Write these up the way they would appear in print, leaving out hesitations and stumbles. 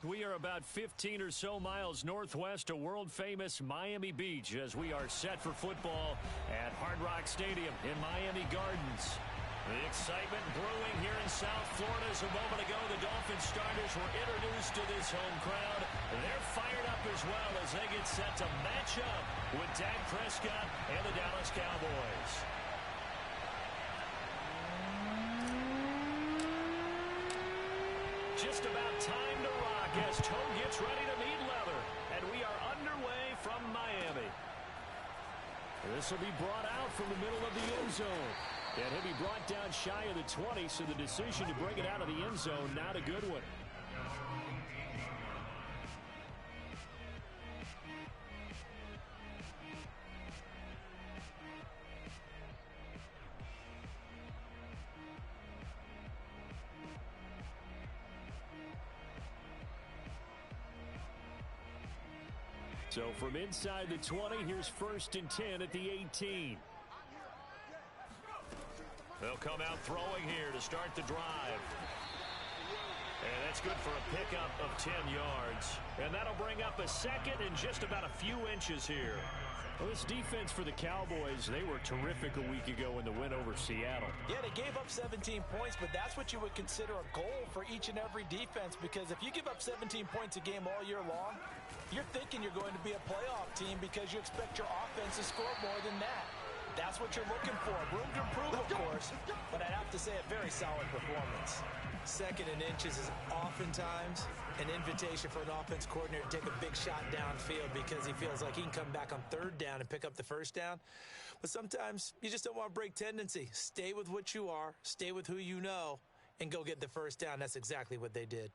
We are about 15 or so miles northwest of world-famous Miami Beach as we are set for football at Hard Rock Stadium in Miami Gardens. The excitement brewing here in South Florida as a moment ago the Dolphins starters were introduced to this home crowd. They're fired up as well as they get set to match up with Dak Prescott and the Dallas Cowboys. Just about time to rock as Toe gets ready to meet leather. And we are underway from Miami. This will be brought out from the middle of the end zone. And he'll be brought down shy of the 20, so the decision to bring it out of the end zone, not a good one. So from inside the 20, here's 1st and 10 at the 18. They'll come out throwing here to start the drive. And that's good for a pickup of 10 yards. And that'll bring up a second and just about a few inches here. Well, this defense for the Cowboys, they were terrific a week ago in the win over Seattle. Yeah, they gave up 17 points, but that's what you would consider a goal for each and every defense, because if you give up 17 points a game all year long, you're thinking you're going to be a playoff team because you expect your offense to score more than that. That's what you're looking for. Room to improve, of course, but I'd have to say a very solid performance. 2nd and inches is oftentimes an invitation for an offense coordinator to take a big shot downfield because he feels like he can come back on 3rd down and pick up the 1st down. But sometimes you just don't want to break tendency. Stay with what you are, stay with who you know, and go get the 1st down. That's exactly what they did.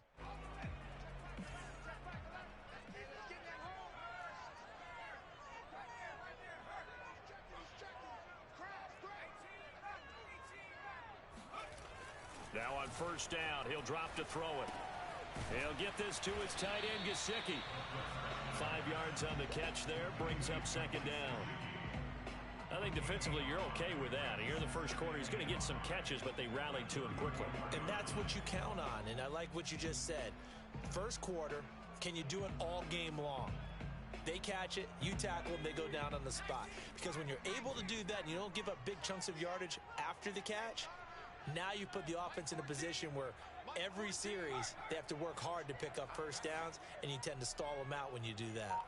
Now on 1st down, he'll drop to throw it. He'll get this to his tight end, Gesicki. 5 yards on the catch there, brings up 2nd down. I think defensively you're okay with that. Here in the first quarter, he's going to get some catches, but they rallied to him quickly. And that's what you count on, and I like what you just said. First quarter, can you do it all game long? They catch it, you tackle them, they go down on the spot. Because when you're able to do that and you don't give up big chunks of yardage after the catch, now you put the offense in a position where every series they have to work hard to pick up 1st downs, and you tend to stall them out when you do that.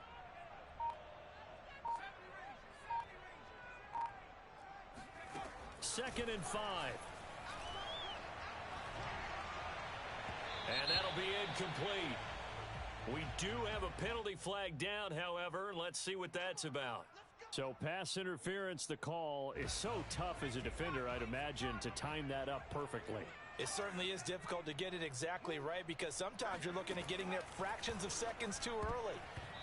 Second and 5. And that'll be incomplete. We do have a penalty flag down, however. Let's see what that's about. So pass interference, the call is so tough as a defender, I'd imagine, to time that up perfectly. It certainly is difficult to get it exactly right because sometimes you're looking at getting there fractions of seconds too early.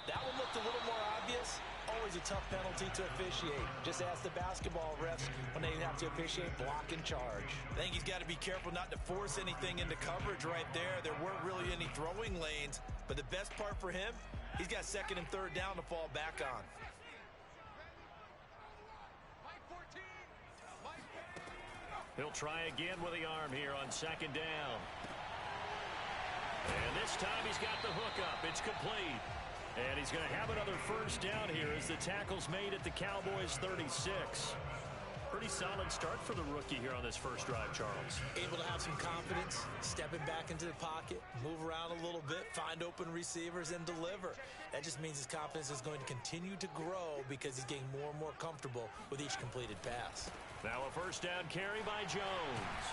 That one looked a little more obvious. Always a tough penalty to officiate. Just ask the basketball refs when they have to officiate block and charge. I think he's got to be careful not to force anything into coverage right there. There weren't really any throwing lanes, but the best part for him, he's got 2nd and 3rd down to fall back on. He'll try again with the arm here on 2nd down. And this time he's got the hook up. It's complete. And he's going to have another 1st down here as the tackle's made at the Cowboys 36. Pretty solid start for the rookie here on this first drive, Charles. Able to have some confidence, stepping back into the pocket, move around a little bit, find open receivers, and deliver. That just means his confidence is going to continue to grow because he's getting more and more comfortable with each completed pass. Now a 1st down carry by Jones.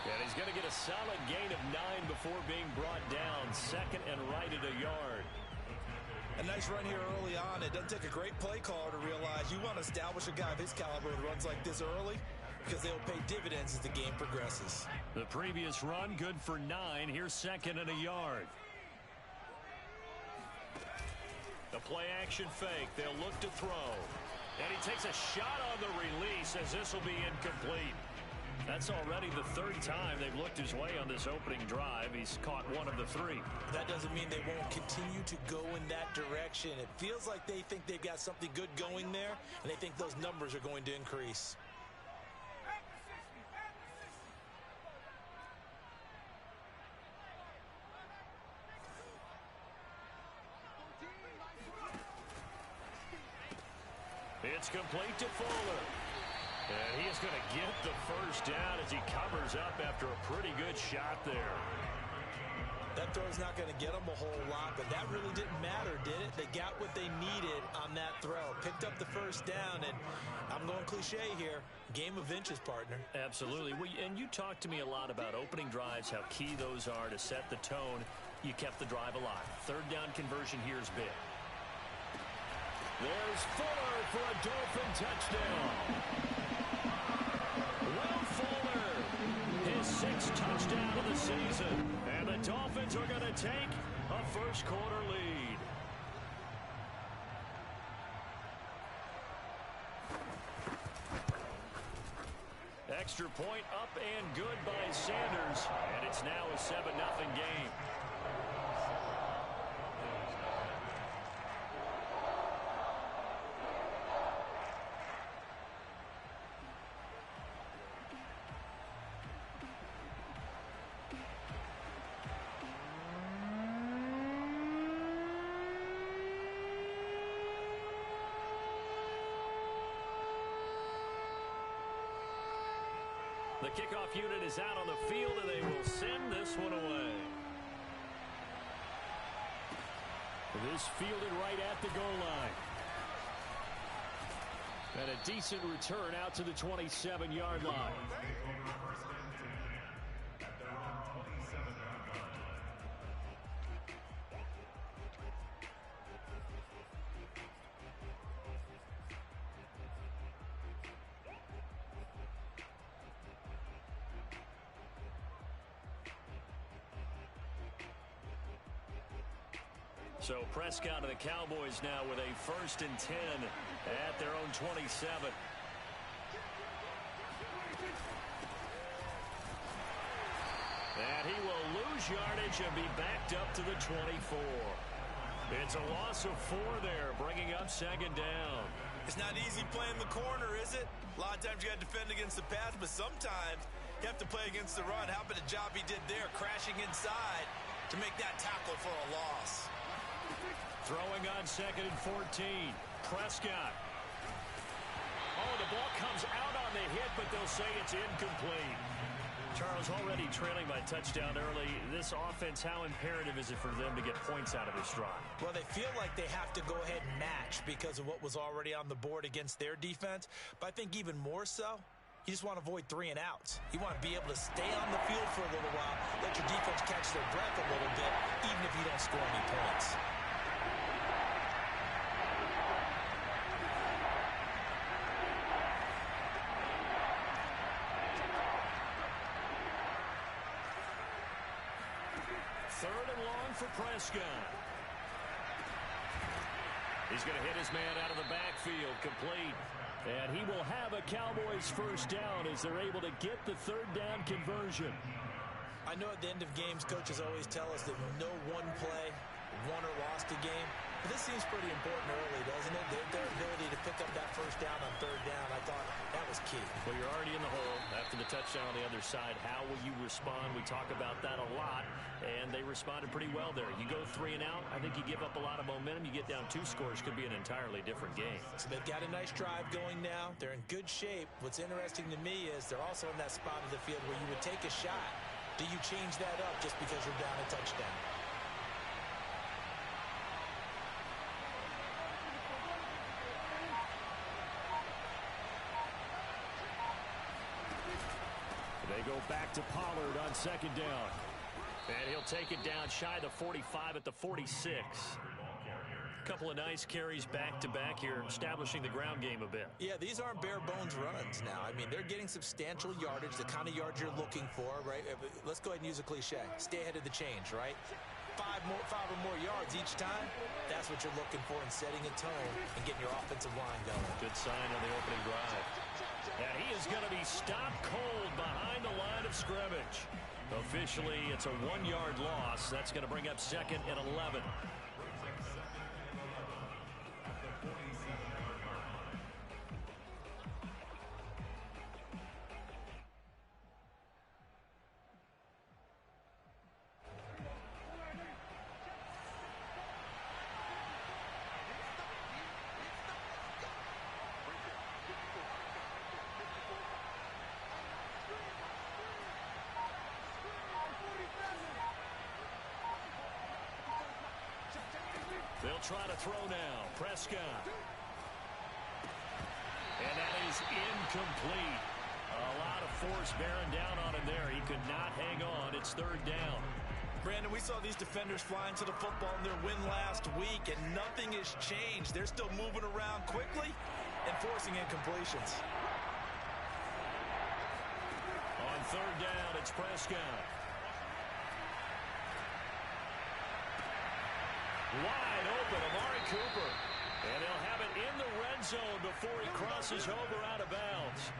And he's going to get a solid gain of 9 before being brought down. 2nd and right at a yard. A nice run here early on. It doesn't take a great play caller to realize you want to establish a guy of his caliber that runs like this early because they'll pay dividends as the game progresses. The previous run, good for 9. Here's 2nd and a yard. The play action fake. They'll look to throw. And he takes a shot on the release as this will be incomplete. That's already the 3rd time they've looked his way on this opening drive. He's caught 1 of the 3. That doesn't mean they won't continue to go in that direction. It feels like they think they've got something good going there, and they think those numbers are going to increase. It's complete to Fuller. And he is going to get the first down as he covers up after a pretty good shot there. That throw's not going to get them a whole lot, but that really didn't matter, did it? They got what they needed on that throw. Picked up the first down, and I'm going cliche here. Game of inches, partner. Absolutely. Well, and you talked to me a lot about opening drives, how key those are to set the tone. You kept the drive alive. Third down conversion here is big. There's Fuller for a Dolphin touchdown. Will Fuller, his sixth touchdown of the season. And the Dolphins are going to take a first-quarter lead. Extra point up and good by Sanders. And it's now a 7-0 game. The kickoff unit is out on the field, and they will send this one away. This fielded right at the goal line. And a decent return out to the 27-yard line. So Prescott and the Cowboys now with a 1st and 10 at their own 27. And he will lose yardage and be backed up to the 24. It's a loss of 4 there, bringing up 2nd down. It's not easy playing the corner, is it? A lot of times you got to defend against the pass, but sometimes you have to play against the run. How about the job he did there, crashing inside to make that tackle for a loss? Throwing on 2nd and 14. Prescott. Oh, the ball comes out on the hit, but they'll say it's incomplete. Charles, already trailing by touchdown early. This offense, how imperative is it for them to get points out of this drive? Well, they feel like they have to go ahead and match because of what was already on the board against their defense. But I think even more so, you just want to avoid 3 and outs. You want to be able to stay on the field for a little while, let your defense catch their breath a little bit, even if you don't score any points. Third and long for Prescott. He's going to hit his man out of the backfield, complete. And he will have a Cowboys first down as they're able to get the 3rd down conversion. I know at the end of games, coaches always tell us that no one play won or lost a game. But this seems pretty important early, doesn't it? Their ability to pick up that first down on 3rd down, I thought that was key. Well, you're already in the hole after the touchdown on the other side. How will you respond? We talk about that a lot, and they responded pretty well there. You go 3 and out, I think you give up a lot of momentum. You get down 2 scores, could be an entirely different game. So they've got a nice drive going now. They're in good shape. What's interesting to me is they're also in that spot of the field where you would take a shot. Do you change that up just because you're down a touchdown? They go back to Pollard on 2nd down. And he'll take it down shy of the 45 at the 46. A couple of nice carries back-to-back here, establishing the ground game a bit. Yeah, these aren't bare-bones runs now. I mean, they're getting substantial yardage, the kind of yards you're looking for, right? Let's go ahead and use a cliche. Stay ahead of the change, right? 5 or more yards each time, that's what you're looking for in setting a tone and getting your offensive line going. Good sign on the opening drive. And he is going to be stopped cold behind the line of scrimmage. Officially, it's a 1-yard loss. That's going to bring up 2nd and 11. They'll try to throw now. Prescott. And that is incomplete. A lot of force bearing down on him there. He could not hang on. It's third down. Brandon, we saw these defenders flying to the football in their win last week, and nothing has changed. They're still moving around quickly and forcing incompletions. On third down, it's Prescott. Wide open, Amari Cooper. And they'll have it in the red zone before he crosses over out of bounds.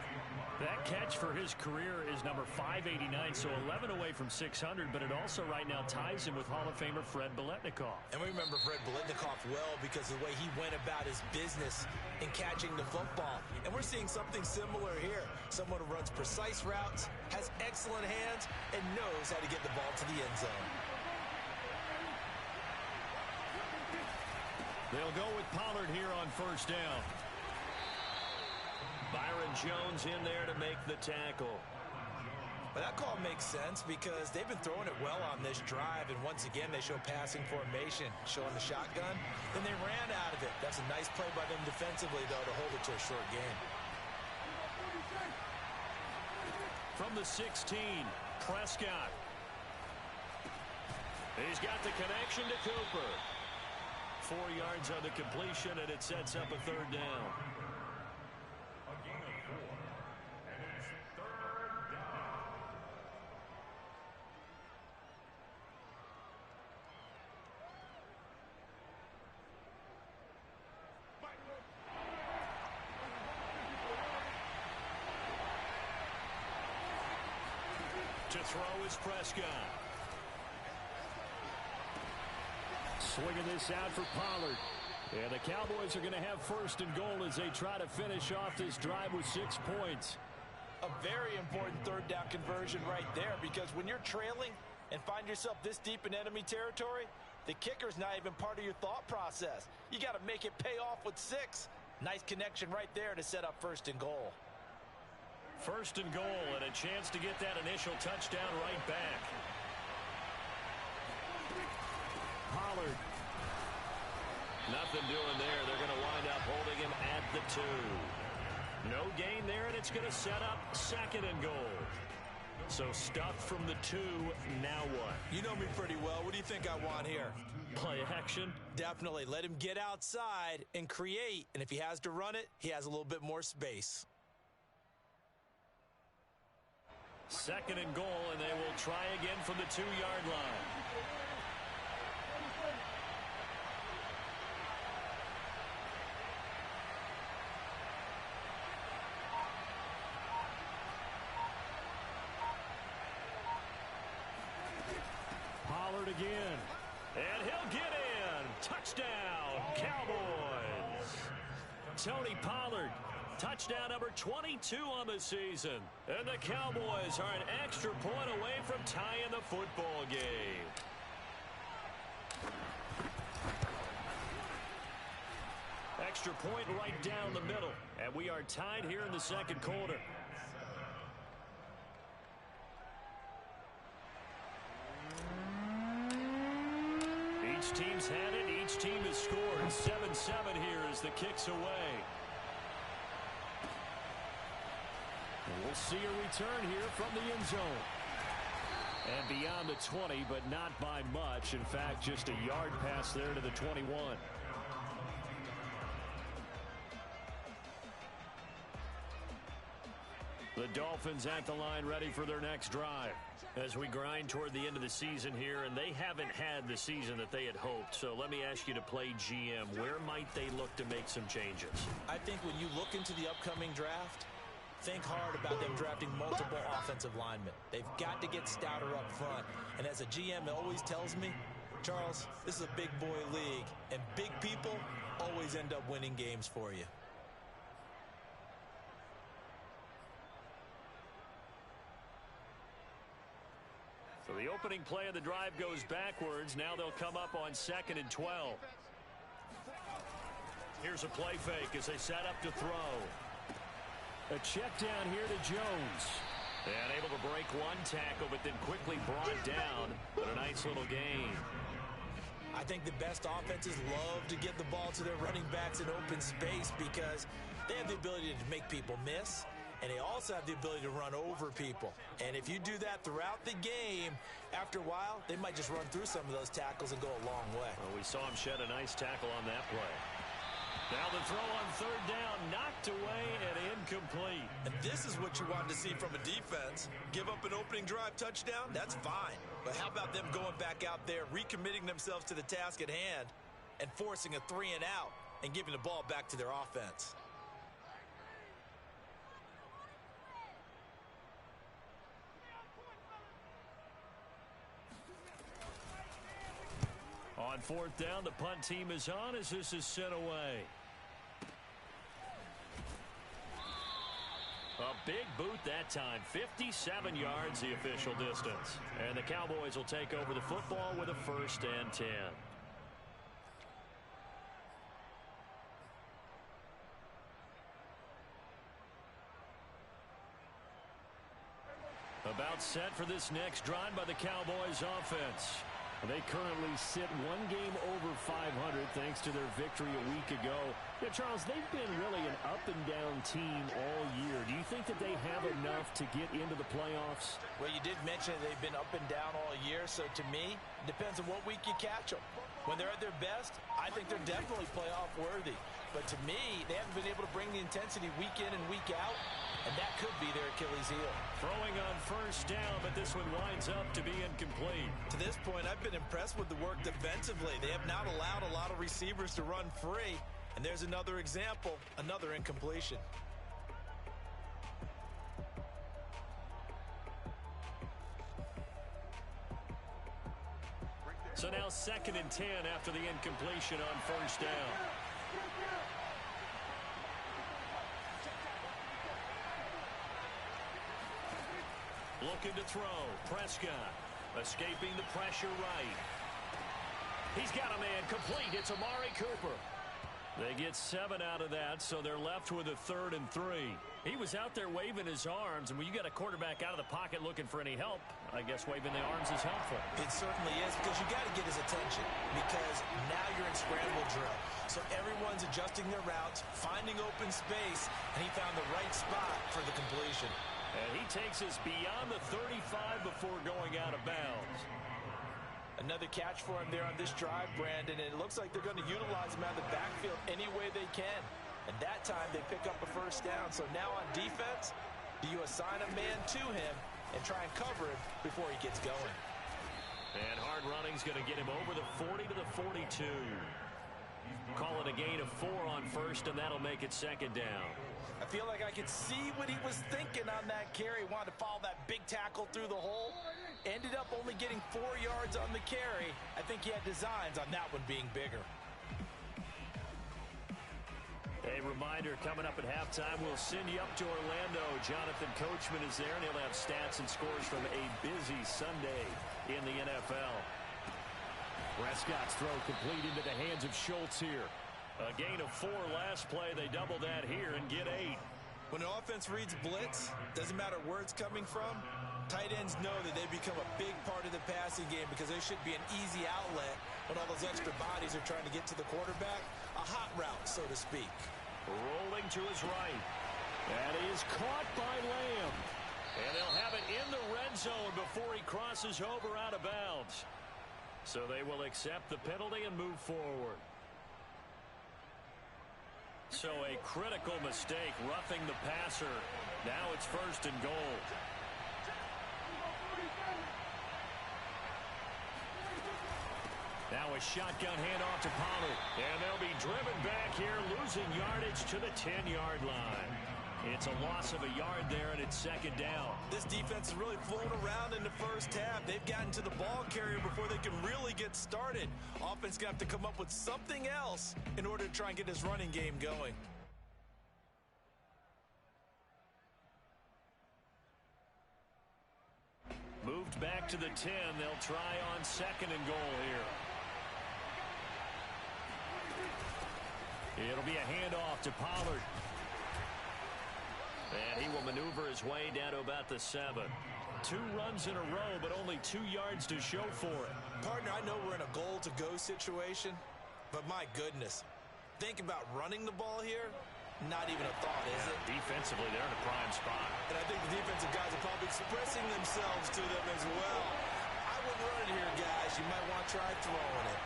That catch for his career is number 589, so 11 away from 600, but it also right now ties him with Hall of Famer Fred Biletnikoff. And we remember Fred Biletnikoff well because of the way he went about his business in catching the football. And we're seeing something similar here. Someone who runs precise routes, has excellent hands, and knows how to get the ball to the end zone. They'll go with Pollard here on first down. Byron Jones in there to make the tackle. But that call makes sense because they've been throwing it well on this drive, and once again they show passing formation, showing the shotgun. Then they ran out of it. That's a nice play by them defensively, though, to hold it to a short game. From the 16, Prescott. He's got the connection to Cooper. 4 yards on the completion, and it sets up a third down. To throw is Prescott. Swinging this out for Pollard. And the Cowboys are going to have first and goal as they try to finish off this drive with 6 points. A very important third down conversion right there, because when you're trailing and find yourself this deep in enemy territory, the kicker's not even part of your thought process. You got to make it pay off with 6. Nice connection right there to set up first and goal. First and goal, and a chance to get that initial touchdown right back. Pollard. Nothing doing there. They're going to wind up holding him at the 2. No gain there, and it's going to set up second and goal. So stuffed from the 2, now what? You know me pretty well. What do you think I want here? Play action? Definitely. Let him get outside and create, and if he has to run it, he has a little bit more space. Second and goal, and they will try again from the 2-yard line. Pollard again. And he'll get in. Touchdown, Cowboys. Tony Pollard. Touchdown number 22 on the season. And the Cowboys are an extra point away from tying the football game. Extra point right down the middle. And we are tied here in the second quarter. Each team's had it. Each team has scored. 7-7 here as the kick's away. And we'll see a return here from the end zone. And beyond the 20, but not by much. In fact, just a yard pass there to the 21. The Dolphins at the line ready for their next drive. As we grind toward the end of the season here, and they haven't had the season that they had hoped. So let me ask you to play GM. Where might they look to make some changes? I think when you look into the upcoming draft, think hard about them drafting multiple offensive linemen. They've got to get stouter up front. And as a GM always tells me, Charles, this is a big boy league, and big people always end up winning games for you. So the opening play of the drive goes backwards. Now they'll come up on 2nd and 12. Here's a play fake as they set up to throw. A check down here to Jones. And able to break one tackle, but then quickly brought down. But a nice little gain. I think the best offenses love to get the ball to their running backs in open space because they have the ability to make people miss, and they also have the ability to run over people. And if you do that throughout the game, after a while, they might just run through some of those tackles and go a long way. Well, we saw him shed a nice tackle on that play. Now the throw on third down, knocked away and incomplete. And this is what you wanted to see from a defense. Give up an opening drive touchdown, that's fine. But how about them going back out there, recommitting themselves to the task at hand, and forcing a 3-and-out and giving the ball back to their offense? On fourth down, the punt team is on as this is sent away. A big boot that time, 57 yards the official distance. And the Cowboys will take over the football with a 1st and 10. About set for this next drive by the Cowboys offense. They currently sit one game over 500 thanks to their victory a week ago. Yeah, Charles, they've been really an up-and-down team all year. Do you think that they have enough to get into the playoffs? Well, you did mention they've been up and down all year, so to me, it depends on what week you catch them. When they're at their best, I think they're definitely playoff worthy. But to me, they haven't been able to bring the intensity week in and week out, and that could be their Achilles heel. Throwing on first down, but this one winds up to be incomplete. To this point, I've been impressed with the work defensively. They have not allowed a lot of receivers to run free. And there's another example, another incompletion. So now 2nd and 10 after the incompletion on first down. Looking to throw. Prescott escaping the pressure right. He's got a man complete. It's Amari Cooper. They get 7 out of that, so they're left with a 3rd and 3. He was out there waving his arms, and when you got a quarterback out of the pocket looking for any help, I guess waving the arms is helpful. It certainly is, because you got to get his attention, because now you're in scramble drill. So everyone's adjusting their routes, finding open space, and he found the right spot for the completion. And he takes us beyond the 35 before going out of bounds. Another catch for him there on this drive, Brandon, and it looks like they're going to utilize him out of the backfield any way they can. And that time they pick up a first down. So now on defense, do you assign a man to him and try and cover him before he gets going? And hard running's going to get him over the 40 to the 42. Call it a gain of 4 on first, and that'll make it 2nd down. I feel like I could see what he was thinking on that carry. Wanted to follow that big tackle through the hole. Ended up only getting 4 yards on the carry. I think he had designs on that one being bigger. A reminder, coming up at halftime, we'll send you up to Orlando. Jonathan Coachman is there, and he'll have stats and scores from a busy Sunday in the NFL. Prescott's throw complete into the hands of Schultz here. A gain of 4 last play. They double that here and get 8. When an offense reads blitz, doesn't matter where it's coming from, tight ends know that they become a big part of the passing game because they should be an easy outlet when all those extra bodies are trying to get to the quarterback. A hot route, so to speak. Rolling to his right. That is caught by Lamb. And they'll have it in the red zone before he crosses over out of bounds. So they will accept the penalty and move forward. So a critical mistake, roughing the passer. Now it's 1st and goal. Now a shotgun handoff to Pollard. And they'll be driven back here, losing yardage to the 10-yard line. It's a loss of a yard there, and it's 2nd down. This defense is really flown around in the first half. They've gotten to the ball carrier before they can really get started. Offense got to come up with something else in order to try and get this running game going. Moved back to the 10. They'll try on 2nd and goal here. It'll be a handoff to Pollard. And he will maneuver his way down to about the 7. 2 runs in a row, but only 2 yards to show for it. Partner, I know we're in a goal-to-go situation, but my goodness, think about running the ball here. Not even a thought, is it? Defensively, they're in a prime spot. And I think the defensive guys are probably expressing themselves to them as well. I wouldn't run it here, guys. You might want to try throwing it.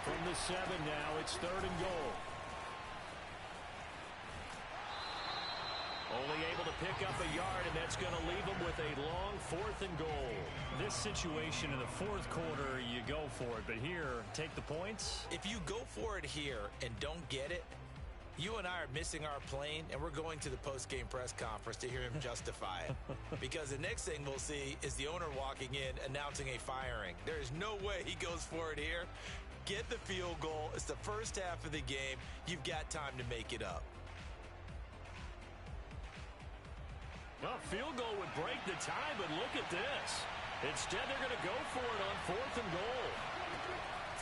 From the 7 now, it's 3rd and goal. Only able to pick up a yard, and that's going to leave them with a long 4th and goal. This situation in the 4th quarter, you go for it. But here, take the points. If you go for it here and don't get it, you and I are missing our plane, and we're going to the post-game press conference to hear him justify it. Because the next thing we'll see is the owner walking in, announcing a firing. There is no way he goes for it here. Get the field goal. It's the first half of the game. You've got time to make it up. Well, field goal would break the tie, but look at this. Instead, they're going to go for it on 4th and goal.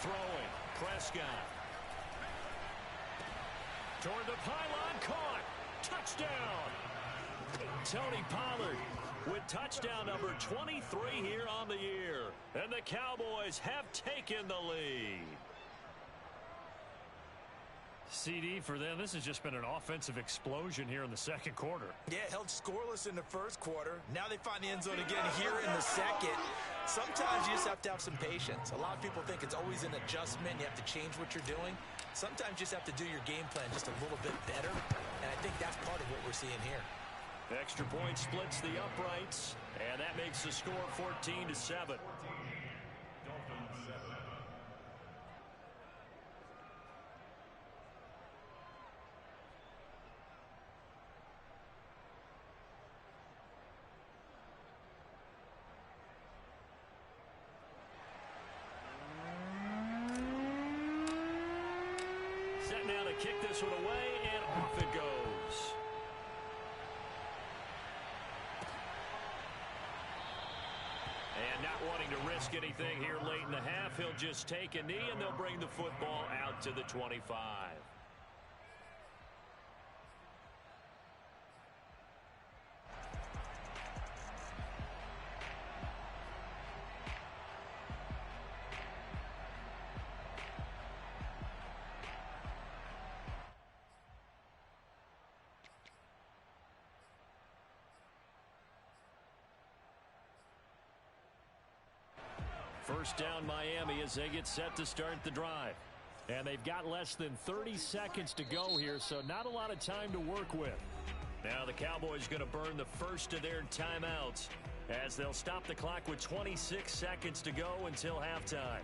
Throwing, Prescott. Toward the pylon, caught. Touchdown. Tony Pollard with touchdown number 23 here on the year. And the Cowboys have taken the lead. CD for them, this has just been an offensive explosion here in the 2nd quarter. Yeah, held scoreless in the 1st quarter. Now they find the end zone again here in the 2nd. Sometimes you just have to have some patience. A lot of people think it's always an adjustment. You have to change what you're doing. Sometimes you just have to do your game plan just a little bit better. And I think that's part of what we're seeing here. Extra point splits the uprights, and that makes the score 14-7. Set now to kick this one away, and off it goes. And not wanting to risk anything here late in the half, he'll just take a knee, and they'll bring the football out to the 25. First down Miami as they get set to start the drive. And they've got less than 30 seconds to go here, so not a lot of time to work with. Now the Cowboys going to burn the first of their timeouts as they'll stop the clock with 26 seconds to go until halftime.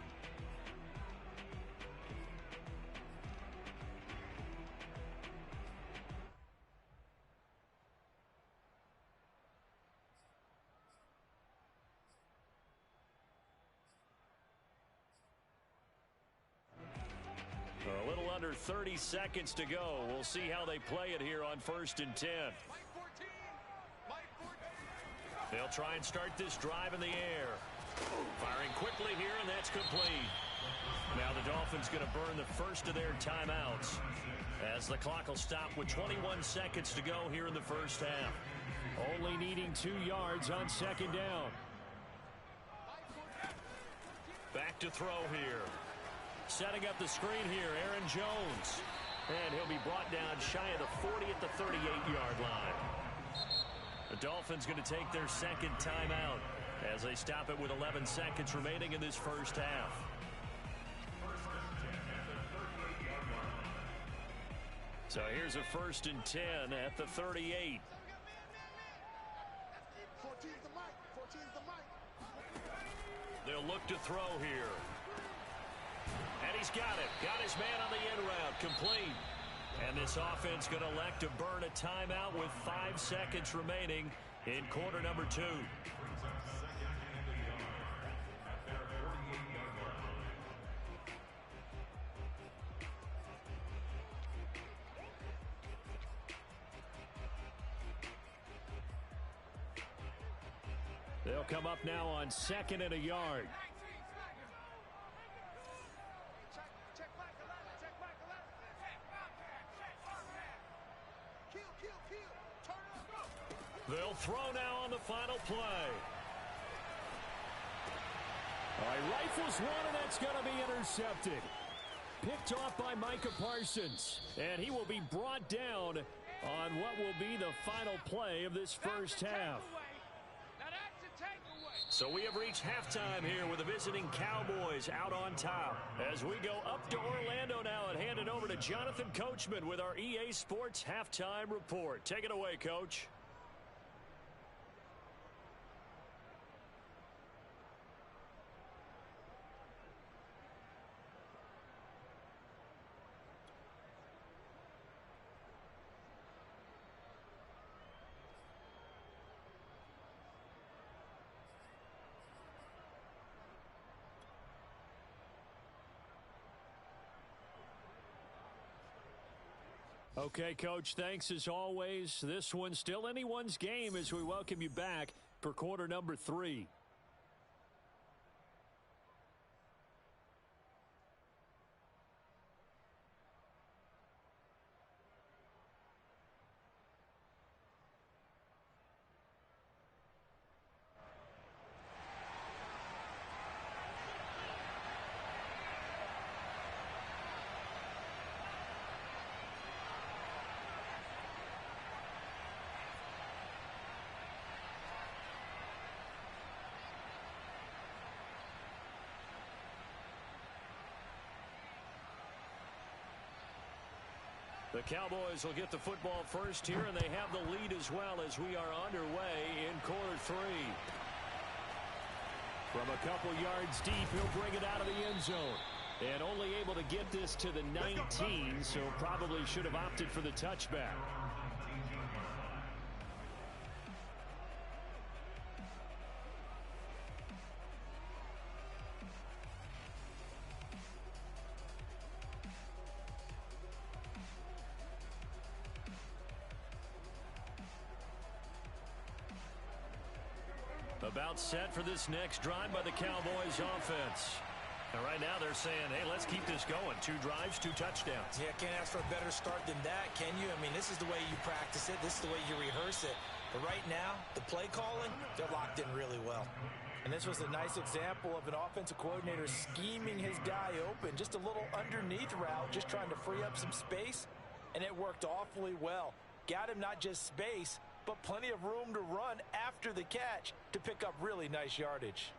A little under 30 seconds to go. We'll see how they play it here on 1st and 10. They'll try and start this drive in the air. Firing quickly here, and that's complete. Now the Dolphins going to burn the first of their timeouts as the clock will stop with 21 seconds to go here in the first half. Only needing 2 yards on 2nd down. Back to throw here. Setting up the screen here, Aaron Jones. And he'll be brought down shy of the 40 at the 38-yard line. The Dolphins going to take their 2nd timeout as they stop it with 11 seconds remaining in this first half. So here's a 1st and 10 at the 38. They'll look to throw here. And he's got it. Got his man on the end route. Complete. And this offense going to elect to burn a timeout with 5 seconds remaining in quarter number 2. They'll come up now on 2nd and a yard. They'll throw now on the final play. All right, rifles one, and that's going to be intercepted. Picked off by Micah Parsons. And he will be brought down on what will be the final play of this first half. So we have reached halftime here with the visiting Cowboys out on top. As we go up to Orlando now and hand it over to Jonathan Coachman with our EA Sports Halftime Report. Take it away, Coach. Okay, Coach, thanks as always. This one's still anyone's game as we welcome you back for quarter number 3. The Cowboys will get the football first here, and they have the lead as well as we are underway in quarter 3. From a couple yards deep, he'll bring it out of the end zone. And only able to get this to the 19, so probably should have opted for the touchback. About set for this next drive by the Cowboys offense. And right now they're saying, hey, let's keep this going. 2 drives, 2 touchdowns. Yeah, can't ask for a better start than that, can you? I mean, this is the way you practice it. This is the way you rehearse it. But right now, the play calling, they're locked in really well. And this was a nice example of an offensive coordinator scheming his guy open. Just a little underneath route, just trying to free up some space. And it worked awfully well. Got him not just space, but plenty of room to run after the catch to pick up really nice yardage.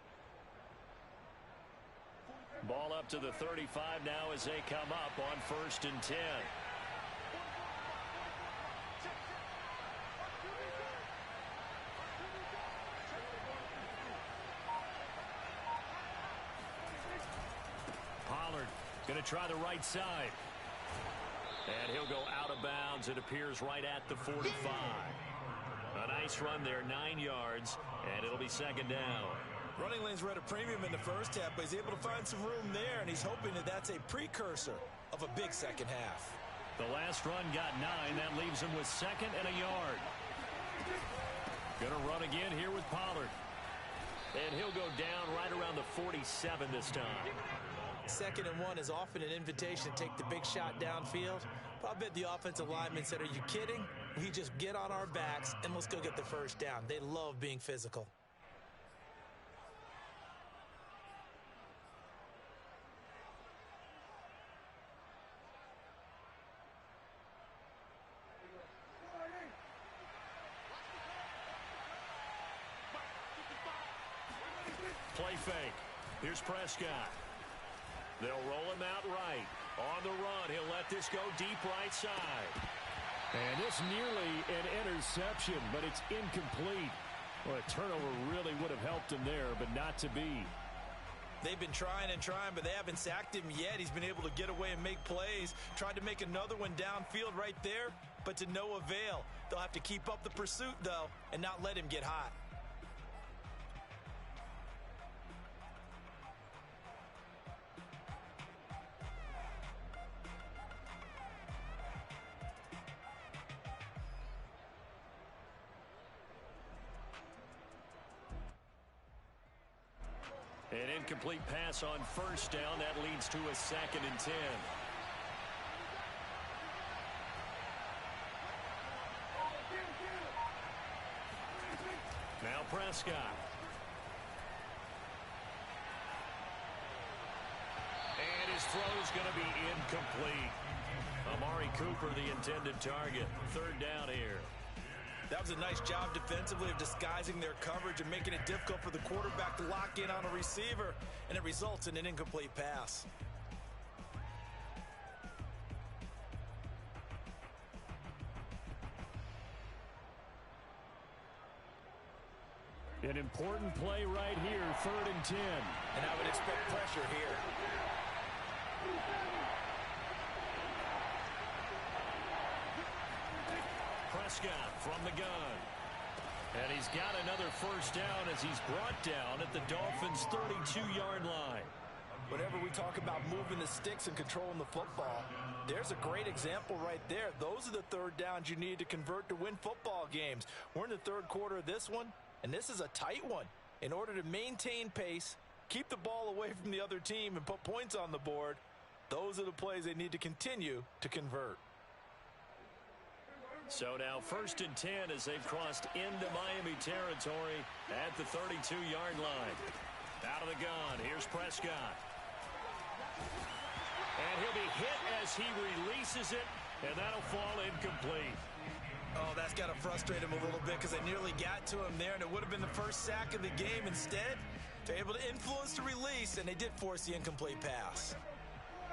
Ball up to the 35 now as they come up on 1st and 10. Pollard going to try the right side. And he'll go out of bounds. It appears right at the 45. A nice run there, 9 yards, and it'll be 2nd down. Running lanes were at a premium in the first half, but he's able to find some room there, and he's hoping that that's a precursor of a big second half. The last run got 9. That leaves him with 2nd and a yard. Going to run again here with Pollard. And he'll go down right around the 47 this time. 2nd and 1 is often an invitation to take the big shot downfield. But I bet the offensive lineman said, are you kidding? We just get on our backs and let's go get the first down. They love being physical. Play fake. Here's Prescott. They'll roll him out right. On the run, he'll let this go deep right side. And this nearly an interception, but it's incomplete. Well, a turnover really would have helped him there, but not to be. They've been trying and trying, but they haven't sacked him yet. He's been able to get away and make plays. Tried to make another one downfield right there, but to no avail. They'll have to keep up the pursuit, though, and not let him get hot. An incomplete pass on 1st down. That leads to a 2nd and 10. Prescott. And his throw is going to be incomplete. Amari Cooper, the intended target. Third down here. That was a nice job defensively of disguising their coverage and making it difficult for the quarterback to lock in on a receiver, and it results in an incomplete pass. An important play right here, 3rd and 10. And I would expect pressure here. Prescott from the gun. And he's got another first down as he's brought down at the Dolphins' 32-yard line. Whenever we talk about moving the sticks and controlling the football, there's a great example right there. Those are the third downs you need to convert to win football games. We're in the third quarter of this one, and this is a tight one. In order to maintain pace, keep the ball away from the other team, and put points on the board, those are the plays they need to continue to convert. So now 1st and 10 as they've crossed into Miami territory at the 32-yard line. Out of the gun, here's Prescott. And he'll be hit as he releases it, and that'll fall incomplete. Oh, that's got to frustrate him a little bit because they nearly got to him there, and it would have been the first sack of the game. Instead, they're able to influence the release, and they did force the incomplete pass.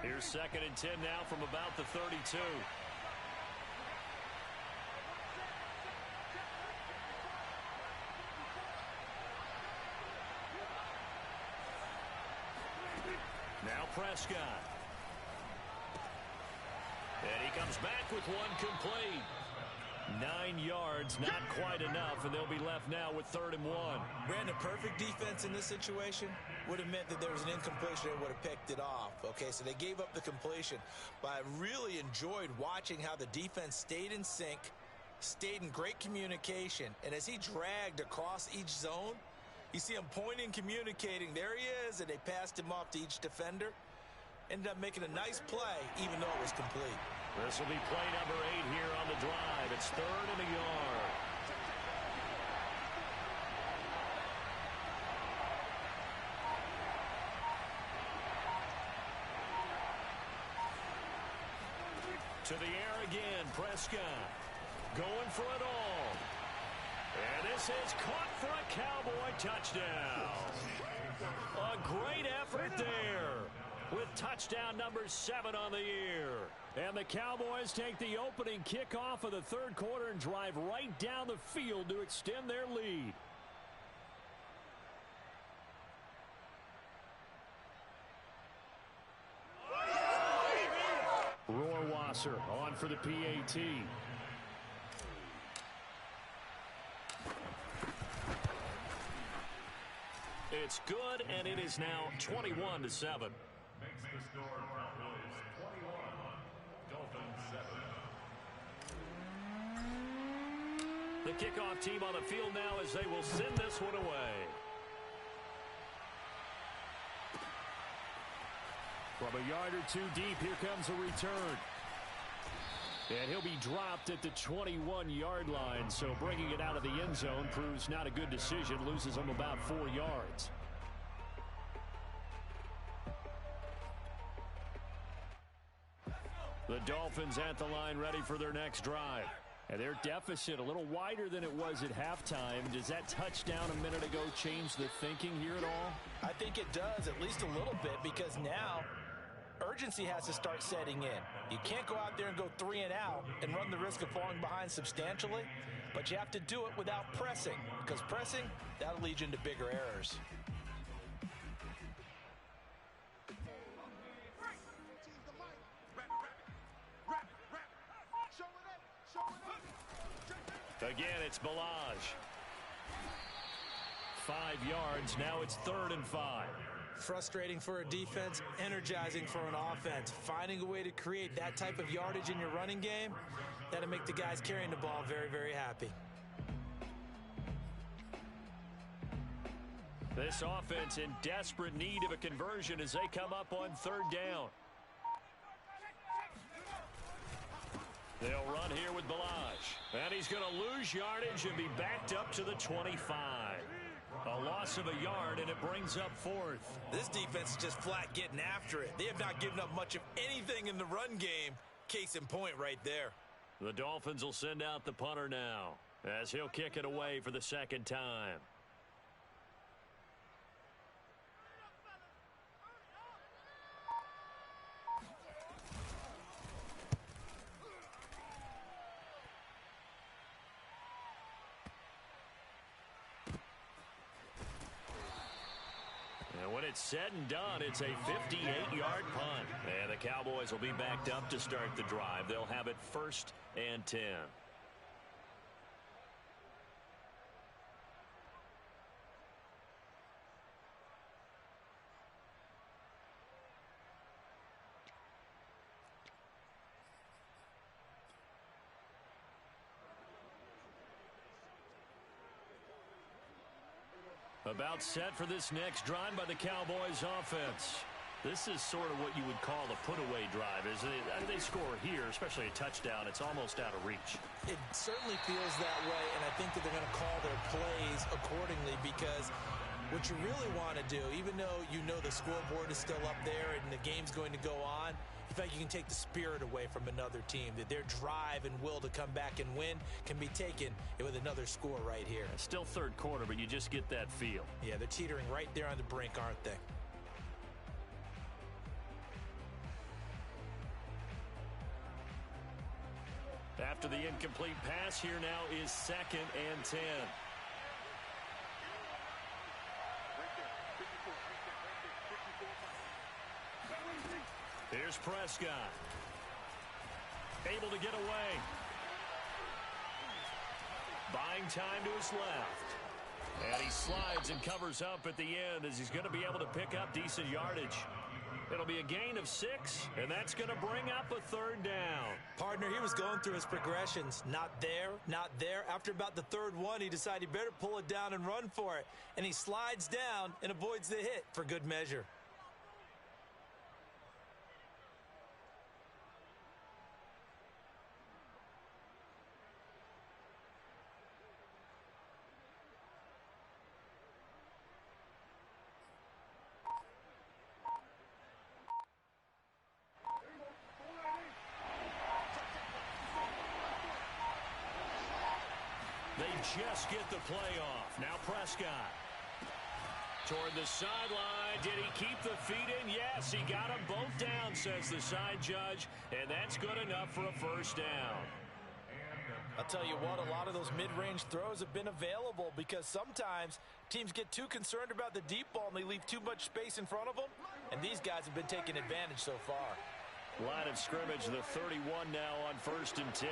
Here's 2nd and 10 now from about the 32. Now Prescott. And he comes back with one complete. 9 yards, not quite enough, and they'll be left now with 3rd and 1. Brandon, perfect defense in this situation would have meant that there was an incompletion. They would have picked it off. Okay, so they gave up the completion. But I really enjoyed watching how the defense stayed in sync, stayed in great communication, and as he dragged across each zone, you see him pointing, communicating. There he is, and they passed him off to each defender. Ended up making a nice play, even though it was complete. This will be play number 8 here on the drive. It's 3rd and a yard. To the air again, Prescott. Going for it all. And this is caught for a Cowboy touchdown. A great effort there, with touchdown number 7 on the year. And the Cowboys take the opening kickoff of the third quarter and drive right down the field to extend their lead. Rohrwasser on for the PAT. It's good, and it is now 21-7. Makes the score Cowboys 21, Dolphins 7. The kickoff team on the field now as they will send this one away. From a yard or two deep, here comes a return. And he'll be dropped at the 21-yard line, so bringing it out of the end zone proves not a good decision, loses him about 4 yards. The Dolphins at the line ready for their next drive. And their deficit a little wider than it was at halftime. Does that touchdown a minute ago change the thinking here at all? I think it does, at least a little bit, because now urgency has to start setting in. You can't go out there and go 3 and out and run the risk of falling behind substantially, but you have to do it without pressing, because pressing, that'll lead you into bigger errors. Again, it's Balaj. 5 yards, now it's 3rd and 5. Frustrating for a defense, energizing for an offense. Finding a way to create that type of yardage in your running game, that'll make the guys carrying the ball very, very happy. This offense in desperate need of a conversion as they come up on 3rd down. They'll run here with Balaj. And he's going to lose yardage and be backed up to the 25. A loss of a yard, and it brings up fourth. This defense is just flat getting after it. They have not given up much of anything in the run game. Case in point right there. The Dolphins will send out the punter now, as he'll kick it away for the second time. And when it's said and done, it's a 58-yard punt. And the Cowboys will be backed up to start the drive. They'll have it 1st and 10. About set for this next drive by the Cowboys offense. This is sort of what you would call a put-away drive, isn't it? They score here, especially a touchdown. It's almost out of reach. It certainly feels that way, and I think that they're going to call their plays accordingly because what you really want to do, even though you know the scoreboard is still up there and the game's going to go on, in fact, you can take the spirit away from another team, that their drive and will to come back and win can be taken with another score right here. Still third quarter, but you just get that feel. Yeah, they're teetering right there on the brink, aren't they? After the incomplete pass, here now is 2nd and 10. Here's Prescott. Able to get away. Buying time to his left. And he slides and covers up at the end as he's going to be able to pick up decent yardage. It'll be a gain of 6, and that's going to bring up a 3rd down. Partner, he was going through his progressions. Not there, not there. After about the 3rd one, he decided he better pull it down and run for it. And he slides down and avoids the hit for good measure. They just get the play off. Now Prescott. Toward the sideline. Did he keep the feet in? Yes, he got them both down, says the side judge. And that's good enough for a 1st down. I'll tell you what, a lot of those mid-range throws have been available because sometimes teams get too concerned about the deep ball and they leave too much space in front of them. And these guys have been taking advantage so far. Line of scrimmage, the 31 now on 1st and 10.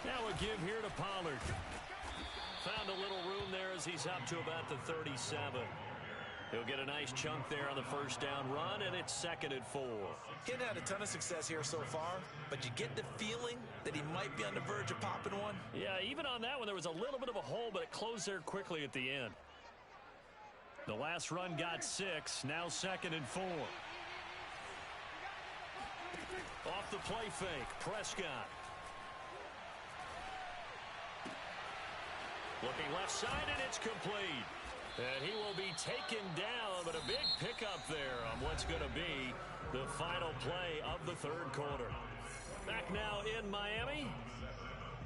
Now a give here to Pollard. Found a little room there as he's up to about the 37. He'll get a nice chunk there on the 1st down run, and it's 2nd and 4. He hasn't had a ton of success here so far, but you get the feeling that he might be on the verge of popping one. Yeah, even on that one, there was a little bit of a hole, but it closed there quickly at the end. The last run got 6, now 2nd and 4. Off the play fake, Prescott. Looking left side, and it's complete. And he will be taken down, but a big pickup there on what's going to be the final play of the 3rd quarter. Back now in Miami.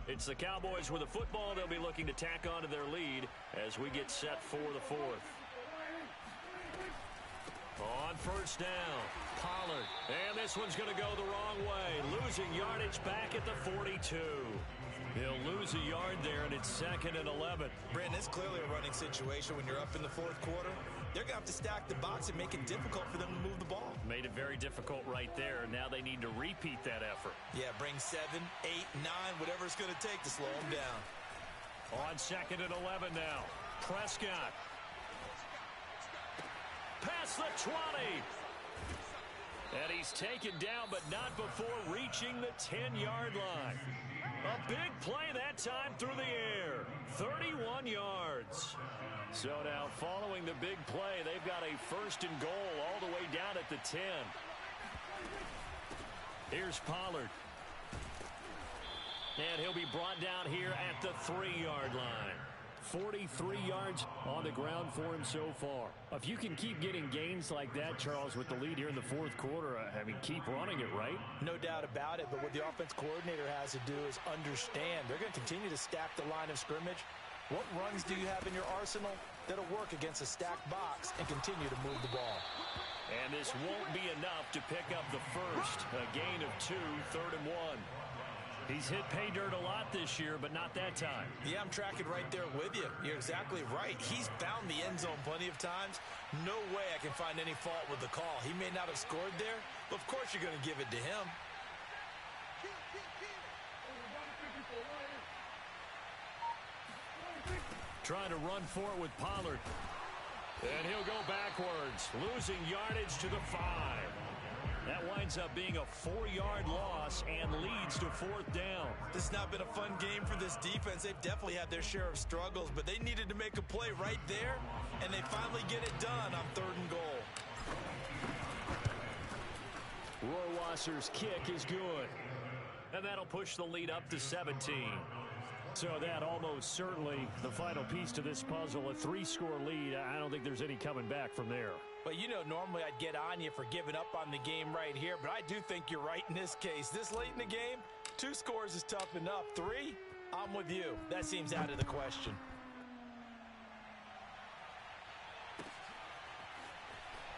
It's the Cowboys with the football. They'll be looking to tack on to their lead as we get set for the 4th. On 1st down, Pollard. And this one's going to go the wrong way. Losing yardage back at the 42. He'll lose a yard there, and it's 2nd and 11. Brandon, it's clearly a running situation when you're up in the 4th quarter. They're going to have to stack the box and make it difficult for them to move the ball. Made it very difficult right there. Now they need to repeat that effort. Yeah, bring 7, 8, 9, whatever it's going to take to slow them down. On 2nd and 11 now. Prescott. Past the 20. And he's taken down, but not before reaching the 10-yard line. A big play that time through the air. 31 yards. So now following the big play, they've got a 1st and goal all the way down at the 10. Here's Pollard. And he'll be brought down here at the 3-yard line. 43 yards on the ground for him so far. If you can keep getting gains like that, Charles, with the lead here in the fourth quarter, I mean, keep running it, right? No doubt about it, but what the offense coordinator has to do is understand. They're going to continue to stack the line of scrimmage. What runs do you have in your arsenal that'll work against a stacked box and continue to move the ball? And this won't be enough to pick up the first. A gain of 2, 3rd and 1. He's hit pay dirt a lot this year, but not that time. Yeah, I'm tracking right there with you. You're exactly right. He's found the end zone plenty of times. No way I can find any fault with the call. He may not have scored there, but of course you're going to give it to him. Trying to run for it with Pollard. And he'll go backwards, losing yardage to the 5. That winds up being a 4-yard loss and leads to 4th down. This has not been a fun game for this defense. They've definitely had their share of struggles, but they needed to make a play right there, and they finally get it done on 3rd and goal. Rohrwasser's kick is good. And that'll push the lead up to 17. So that almost certainly the final piece to this puzzle, a 3-score lead. I don't think there's any coming back from there. But, you know, normally I'd get on you for giving up on the game right here, but I do think you're right in this case. This late in the game, 2 scores is tough enough. 3, I'm with you. That seems out of the question.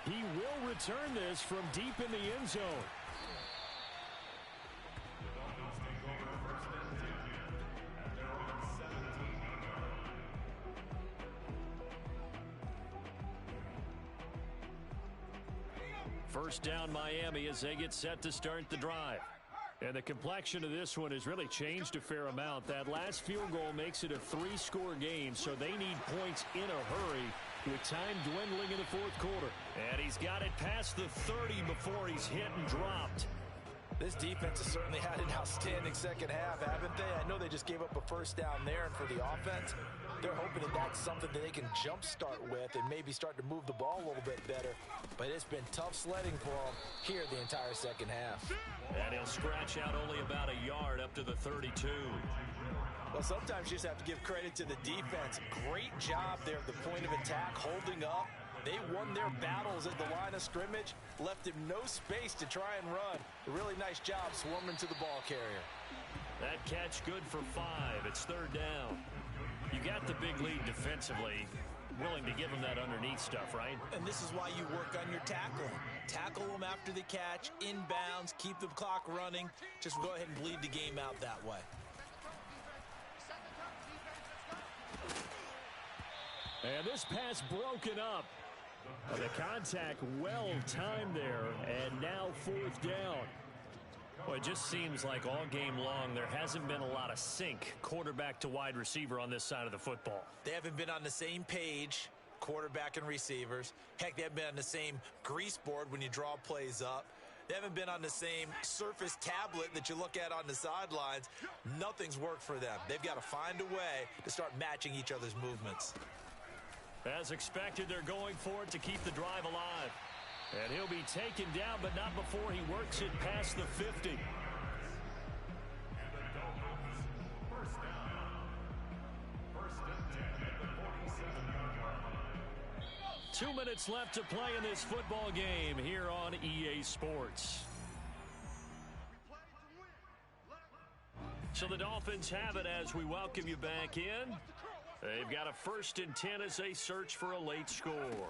He will return this from deep in the end zone. First down Miami as they get set to start the drive. And the complexion of this one has really changed a fair amount. That last field goal makes it a 3-score game, so they need points in a hurry with time dwindling in the fourth quarter. And he's got it past the 30 before he's hit and dropped. This defense has certainly had an outstanding second half, haven't they? I know they just gave up a first down there, and for the offense, they're hoping that that's something that they can jumpstart with and maybe start to move the ball a little bit better. But it's been tough sledding for them here the entire second half. And he'll scratch out only about a yard up to the 32. Well, sometimes you just have to give credit to the defense. Great job there at the point of attack, holding up. They won their battles at the line of scrimmage, left him no space to try and run. A really nice job swarming to the ball carrier. That catch good for 5. It's 3rd down. You got the big lead defensively. Willing to give them that underneath stuff, right? And this is why you work on your tackling. Tackle them after the catch, inbounds, keep the clock running. Just go ahead and bleed the game out that way. And this pass broken up. The contact well timed there, and now 4th down. Well, it just seems like all game long there hasn't been a lot of sync quarterback to wide receiver on this side of the football. They haven't been on the same page, quarterback and receivers. Heck, they haven't been on the same grease board when you draw plays up. They haven't been on the same surface tablet that you look at on the sidelines. Nothing's worked for them. They've got to find a way to start matching each other's movements. As expected, they're going for it to keep the drive alive. And he'll be taken down, but not before he works it past the 50. 2 minutes left to play in this football game here on EA Sports. So the Dolphins have it as we welcome you back in. They've got a 1st and 10 as they search for a late score.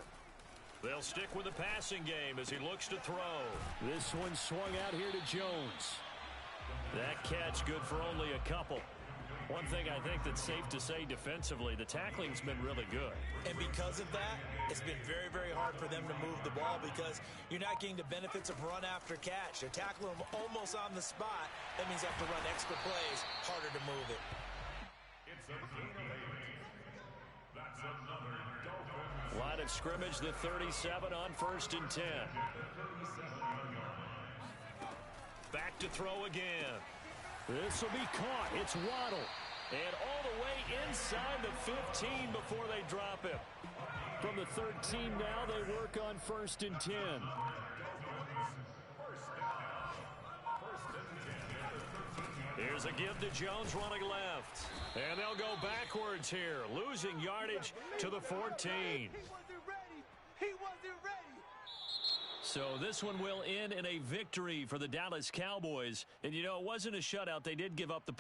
They'll stick with the passing game as he looks to throw. This one swung out here to Jones. That catch good for only a couple. One thing I think that's safe to say defensively, the tackling's been really good. And because of that, it's been very, very hard for them to move the ball because you're not getting the benefits of run after catch. They're tackling them almost on the spot. That means they have to run extra plays, harder to move it. It's a gain of 8. That's another Dolphins. Line of scrimmage, the 37 on 1st and 10. Back to throw again. This will be caught. It's Waddle. And all the way inside the 15 before they drop him. From the 13 now, they work on 1st and 10. Here's a give to Jones running left. And they'll go backwards here, losing yardage to the 14. He wasn't ready. He wasn't ready. So this one will end in a victory for the Dallas Cowboys. And, you know, it wasn't a shutout. They did give up the point.